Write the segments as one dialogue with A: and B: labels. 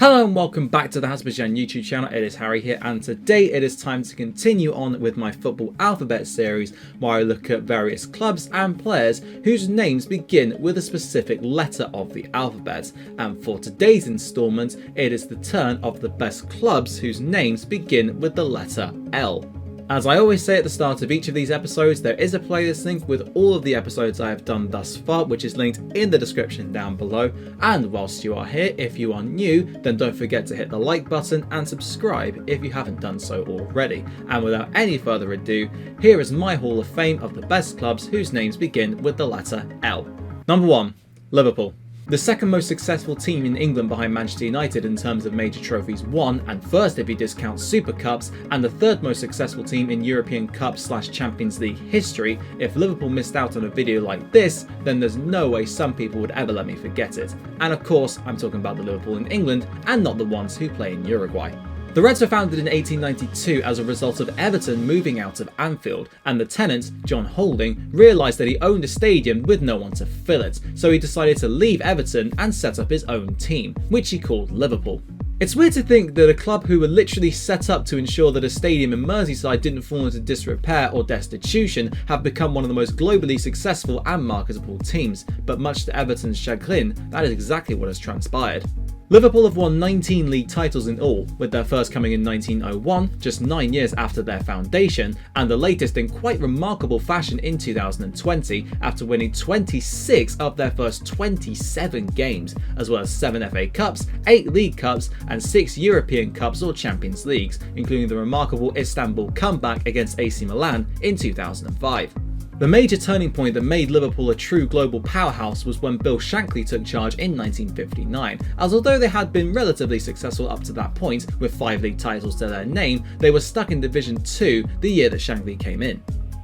A: Hello and welcome back to the Hazzabhajan YouTube channel. It is Harry here, and today it is time to continue on with my football alphabet series where I look at various clubs and players whose names begin with a specific letter of the alphabet. And for today's installment, it is the turn of the best clubs whose names begin with the letter L. As I always say at the start of each of these episodes, there is a playlist link with all of the episodes I have done thus far, which is linked in the description down below. And whilst you are here, if you are new, then don't forget to hit the like button and subscribe if you haven't done so already. And without any further ado, here is my Hall of Fame of the best clubs whose names begin with the letter L. Number 1. Liverpool. The second most successful team in England behind Manchester United in terms of major trophies won, and first if you discount Super Cups, and the third most successful team in European Cup/Champions League history. If Liverpool missed out on a video like this, then there's no way some people would ever let me forget it. And of course, I'm talking about the Liverpool in England and not the ones who play in Uruguay. The Reds were founded in 1892 as a result of Everton moving out of Anfield, and the tenant, John Holding, realised that he owned a stadium with no one to fill it, so he decided to leave Everton and set up his own team, which he called Liverpool. It's weird to think that a club who were literally set up to ensure that a stadium in Merseyside didn't fall into disrepair or destitution have become one of the most globally successful and marketable teams, but much to Everton's chagrin, that is exactly what has transpired. Liverpool have won 19 league titles in all, with their first coming in 1901, just 9 years after their foundation, and the latest in quite remarkable fashion in 2020 after winning 26 of their first 27 games, as well as 7 FA Cups, 8 League Cups and 6 European Cups or Champions Leagues, including the remarkable Istanbul comeback against AC Milan in 2005. The major turning point that made Liverpool a true global powerhouse was when Bill Shankly took charge in 1959, as although they had been relatively successful up to that point with 5 league titles to their name, they were stuck in Division 2 the year that Shankly came in.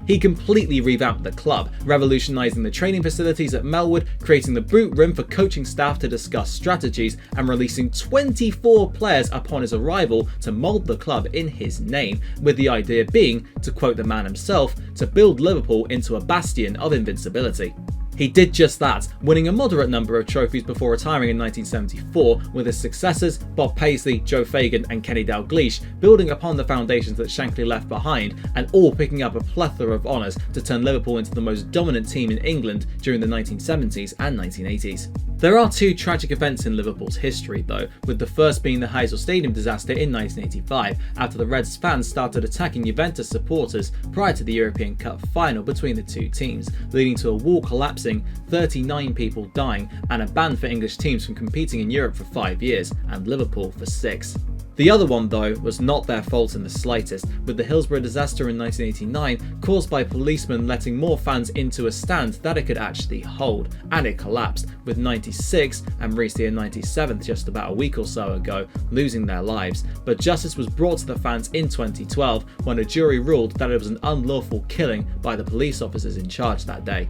A: He completely revamped the club, revolutionising the training facilities at Melwood, creating the boot room for coaching staff to discuss strategies, and releasing 24 players upon his arrival to mould the club in his name, with the idea being, to quote the man himself, to build Liverpool into a bastion of invincibility. He did just that, winning a moderate number of trophies before retiring in 1974, with his successors Bob Paisley, Joe Fagan and Kenny Dalglish building upon the foundations that Shankly left behind, and all picking up a plethora of honours to turn Liverpool into the most dominant team in England during the 1970s and 1980s. There are 2 tragic events in Liverpool's history though, with the first being the Heysel Stadium disaster in 1985 after the Reds fans started attacking Juventus supporters prior to the European Cup final between the two teams, leading to a wall collapsing, 39 people dying and a ban for English teams from competing in Europe for 5 years, and Liverpool for 6. The other one though was not their fault in the slightest, with the Hillsborough disaster in 1989 caused by policemen letting more fans into a stand that it could actually hold, and it collapsed, with 96 and recently a 97th just about a week or so ago losing their lives, but justice was brought to the fans in 2012 when a jury ruled that it was an unlawful killing by the police officers in charge that day.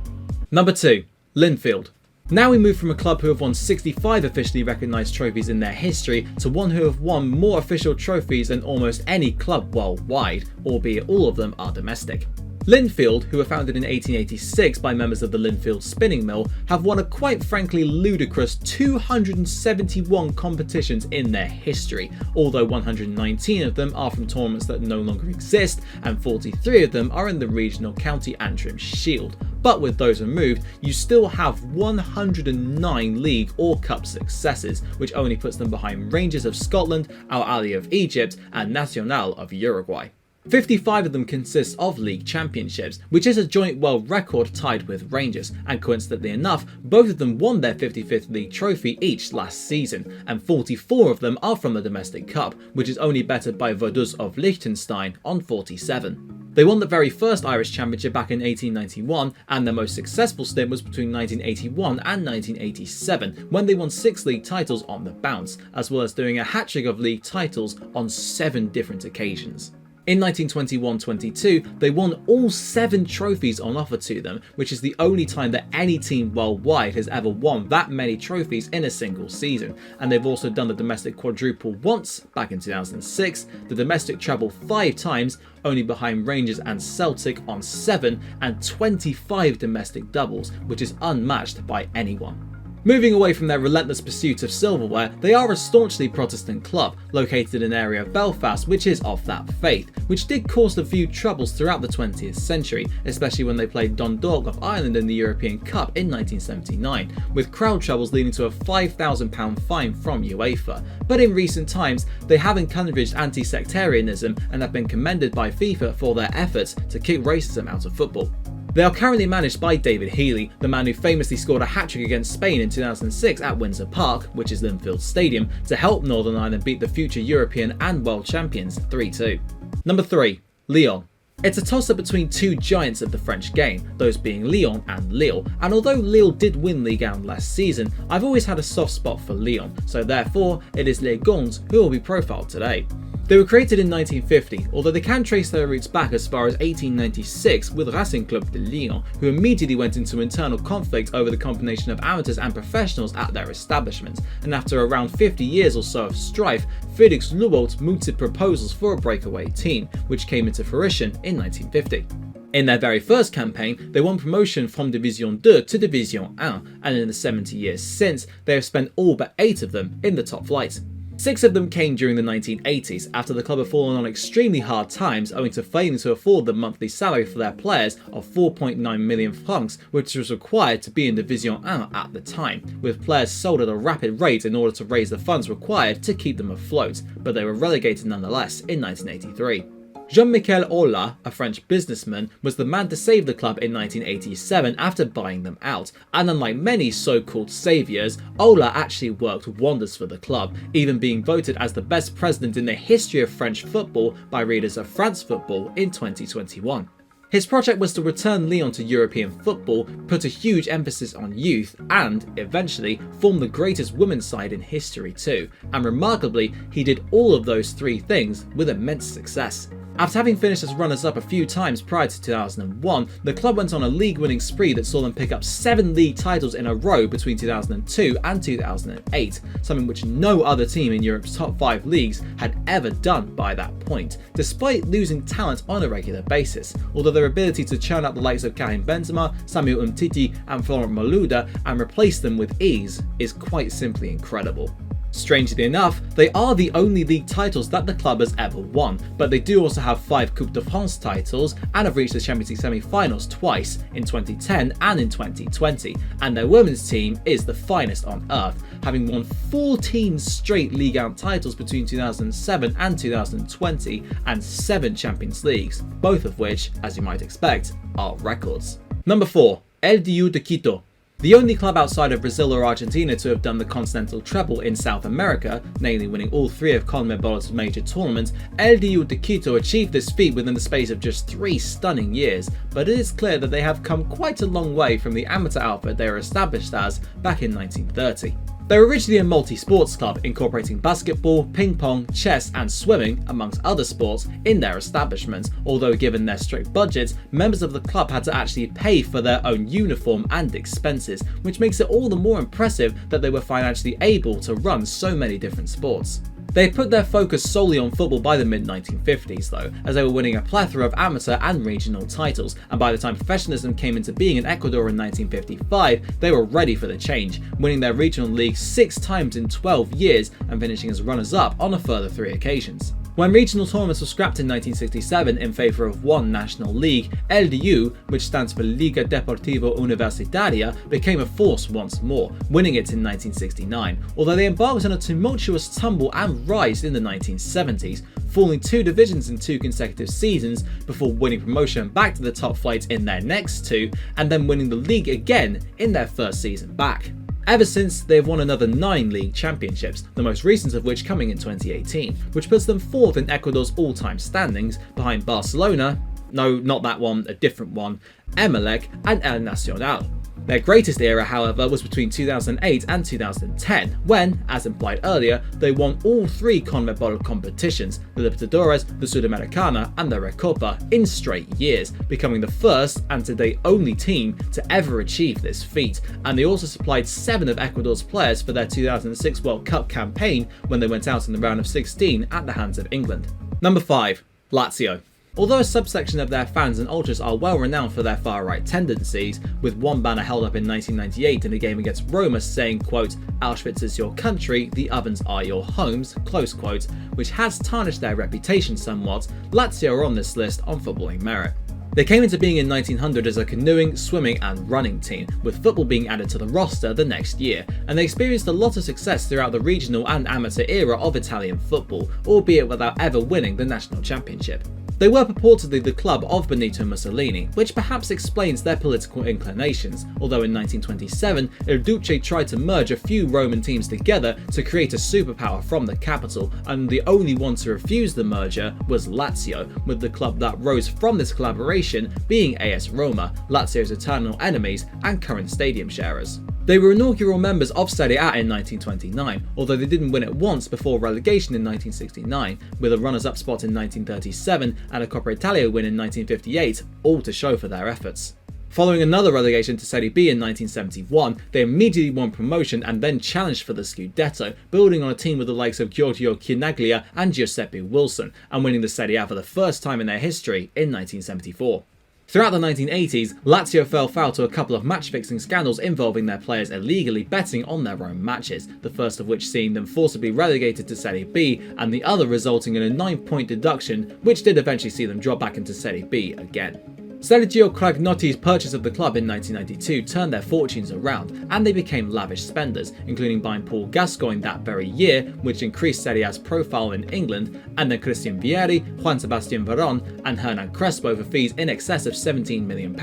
A: Number 2. Linfield. Now we move from a club who have won 65 officially recognised trophies in their history to one who have won more official trophies than almost any club worldwide, albeit all of them are domestic. Linfield, who were founded in 1886 by members of the Linfield spinning mill, have won a quite frankly ludicrous 271 competitions in their history, although 119 of them are from tournaments that no longer exist and 43 of them are in the regional County Antrim Shield. But with those removed, you still have 109 league or cup successes, which only puts them behind Rangers of Scotland, Al Ahly of Egypt and Nacional of Uruguay. 55 of them consist of league championships, which is a joint world record tied with Rangers, and coincidentally enough, both of them won their 55th league trophy each last season, and 44 of them are from the domestic cup, which is only bettered by Vaduz of Liechtenstein on 47. They won the very first Irish Championship back in 1891, and their most successful stint was between 1981 and 1987, when they won 6 league titles on the bounce, as well as doing a hat-trick of league titles on 7 different occasions. In 1921-22, they won all 7 trophies on offer to them, which is the only time that any team worldwide has ever won that many trophies in a single season. And they've also done the domestic quadruple once, back in 2006, the domestic treble 5 times, only behind Rangers and Celtic on 7, and 25 domestic doubles, which is unmatched by anyone. Moving away from their relentless pursuit of silverware, they are a staunchly Protestant club, located in an area of Belfast which is of that faith, which did cause a few troubles throughout the 20th century, especially when they played Dundalk of Ireland in the European Cup in 1979, with crowd troubles leading to a £5,000 fine from UEFA. But in recent times, they have encouraged anti-sectarianism and have been commended by FIFA for their efforts to kick racism out of football. They are currently managed by David Healy, the man who famously scored a hat-trick against Spain in 2006 at Windsor Park, which is Linfield Stadium, to help Northern Ireland beat the future European and World Champions 3-2. Number 3. Lyon. It's a toss-up between two giants of the French game, those being Lyon and Lille, and although Lille did win Ligue 1 last season, I've always had a soft spot for Lyon, so therefore it is Les Gonds who will be profiled today. They were created in 1950, although they can trace their roots back as far as 1896 with Racing Club de Lyon, who immediately went into internal conflict over the combination of amateurs and professionals at their establishment, and after around 50 years or so of strife, Felix Lubolt mooted proposals for a breakaway team, which came into fruition in 1950. In their very first campaign, they won promotion from Division 2 to Division 1, and in the 70 years since, they have spent all but 8 of them in the top flight. 6 of them came during the 1980s, after the club had fallen on extremely hard times owing to failing to afford the monthly salary for their players of 4.9 million francs, which was required to be in Division 1 at the time, with players sold at a rapid rate in order to raise the funds required to keep them afloat, but they were relegated nonetheless in 1983. Jean-Michel Aulas, a French businessman, was the man to save the club in 1987 after buying them out, and unlike many so-called saviours, Aulas actually worked wonders for the club, even being voted as the best president in the history of French football by readers of France Football in 2021. His project was to return Lyon to European football, put a huge emphasis on youth, and, eventually, form the greatest women's side in history too, and remarkably, he did all of those 3 things with immense success. After having finished as runners-up a few times prior to 2001, the club went on a league-winning spree that saw them pick up 7 league titles in a row between 2002 and 2008, something which no other team in Europe's top 5 leagues had ever done by that point, despite losing talent on a regular basis, although their ability to churn out the likes of Karim Benzema, Samuel Umtiti and Florent Malouda and replace them with ease is quite simply incredible. Strangely enough, they are the only league titles that the club has ever won, but they do also have 5 Coupe de France titles and have reached the Champions League semi-finals twice, in 2010 and in 2020, and their women's team is the finest on earth, having won 14 straight Ligue 1 titles between 2007 and 2020 and 7 Champions Leagues, both of which, as you might expect, are records. Number 4. LDU de Quito. The only club outside of Brazil or Argentina to have done the continental treble in South America, namely winning all 3 of CONMEBOL's major tournaments, LDU de Quito achieved this feat within the space of just 3 stunning years, but it is clear that they have come quite a long way from the amateur outfit they were established as back in 1930. They were originally a multi-sports club incorporating basketball, ping pong, chess and swimming, amongst other sports, in their establishment, although given their strict budgets, members of the club had to actually pay for their own uniform and expenses, which makes it all the more impressive that they were financially able to run so many different sports. They had put their focus solely on football by the mid-1950s though, as they were winning a plethora of amateur and regional titles, and by the time professionalism came into being in Ecuador in 1955, they were ready for the change, winning their regional league 6 times in 12 years and finishing as runners-up on a further 3 occasions. When regional tournaments were scrapped in 1967 in favour of one national league, LDU, which stands for Liga Deportiva Universitaria, became a force once more, winning it in 1969, although they embarked on a tumultuous tumble and rise in the 1970s, falling 2 divisions in 2 consecutive seasons before winning promotion back to the top flight in their next 2, and then winning the league again in their first season back. Ever since, they have won another 9 league championships, the most recent of which coming in 2018, which puts them 4th in Ecuador's all-time standings, behind Barcelona, no, not that one, a different one, Emelec and El Nacional. Their greatest era, however, was between 2008 and 2010, when, as implied earlier, they won all 3 CONMEBOL competitions, the Libertadores, the Sudamericana and the Recopa, in straight years, becoming the first and today only team to ever achieve this feat, and they also supplied 7 of Ecuador's players for their 2006 World Cup campaign when they went out in the round of 16 at the hands of England. Number 5. Lazio. Although a subsection of their fans and ultras are well renowned for their far-right tendencies, with one banner held up in 1998 in a game against Roma saying, quote, "Auschwitz is your country, the ovens are your homes," close quote, which has tarnished their reputation somewhat, Lazio are on this list on footballing merit. They came into being in 1900 as a canoeing, swimming and running team, with football being added to the roster the next year, and they experienced a lot of success throughout the regional and amateur era of Italian football, albeit without ever winning the national championship. They were purportedly the club of Benito Mussolini, which perhaps explains their political inclinations, although in 1927 Il Duce tried to merge a few Roman teams together to create a superpower from the capital, and the only one to refuse the merger was Lazio, with the club that rose from this collaboration being AS Roma, Lazio's eternal enemies and current stadium sharers. They were inaugural members of Serie A in 1929, although they didn't win it once before relegation in 1969, with a runners-up spot in 1937 and a Coppa Italia win in 1958, all to show for their efforts. Following another relegation to Serie B in 1971, they immediately won promotion and then challenged for the Scudetto, building on a team with the likes of Giorgio Chinaglia and Giuseppe Wilson, and winning the Serie A for the first time in their history in 1974. Throughout the 1980s, Lazio fell foul to a couple of match-fixing scandals involving their players illegally betting on their own matches, the first of which seeing them forcibly relegated to Serie B, and the other resulting in a 9-point deduction, which did eventually see them drop back into Serie B again. Sergio Cragnotti's purchase of the club in 1992 turned their fortunes around, and they became lavish spenders, including buying Paul Gascoigne that very year, which increased Serie A's profile in England, and then Christian Vieri, Juan Sebastian Veron, and Hernan Crespo for fees in excess of £17 million,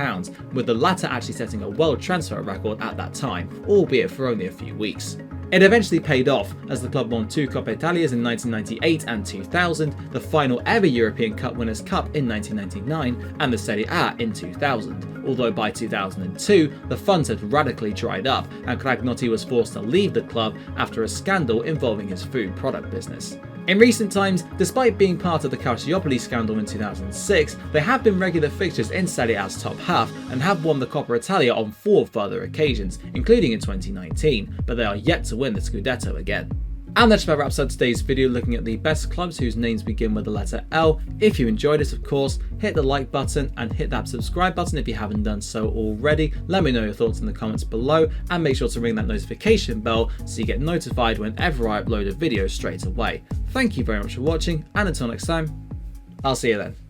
A: with the latter actually setting a world transfer record at that time, albeit for only a few weeks. It eventually paid off, as the club won 2 Coppa Italias in 1998 and 2000, the final ever European Cup Winners' Cup in 1999, and the Serie A in 2000, although by 2002 the funds had radically dried up and Cragnotti was forced to leave the club after a scandal involving his food product business. In recent times, despite being part of the Calciopoli scandal in 2006, they have been regular fixtures in Serie A's top half and have won the Coppa Italia on 4 further occasions, including in 2019, but they are yet to win the Scudetto again. And that just about wraps up today's video looking at the best clubs whose names begin with the letter L. If you enjoyed it, of course, hit the like button and hit that subscribe button if you haven't done so already. Let me know your thoughts in the comments below, and make sure to ring that notification bell so you get notified whenever I upload a video straight away. Thank you very much for watching, and until next time, I'll see you then.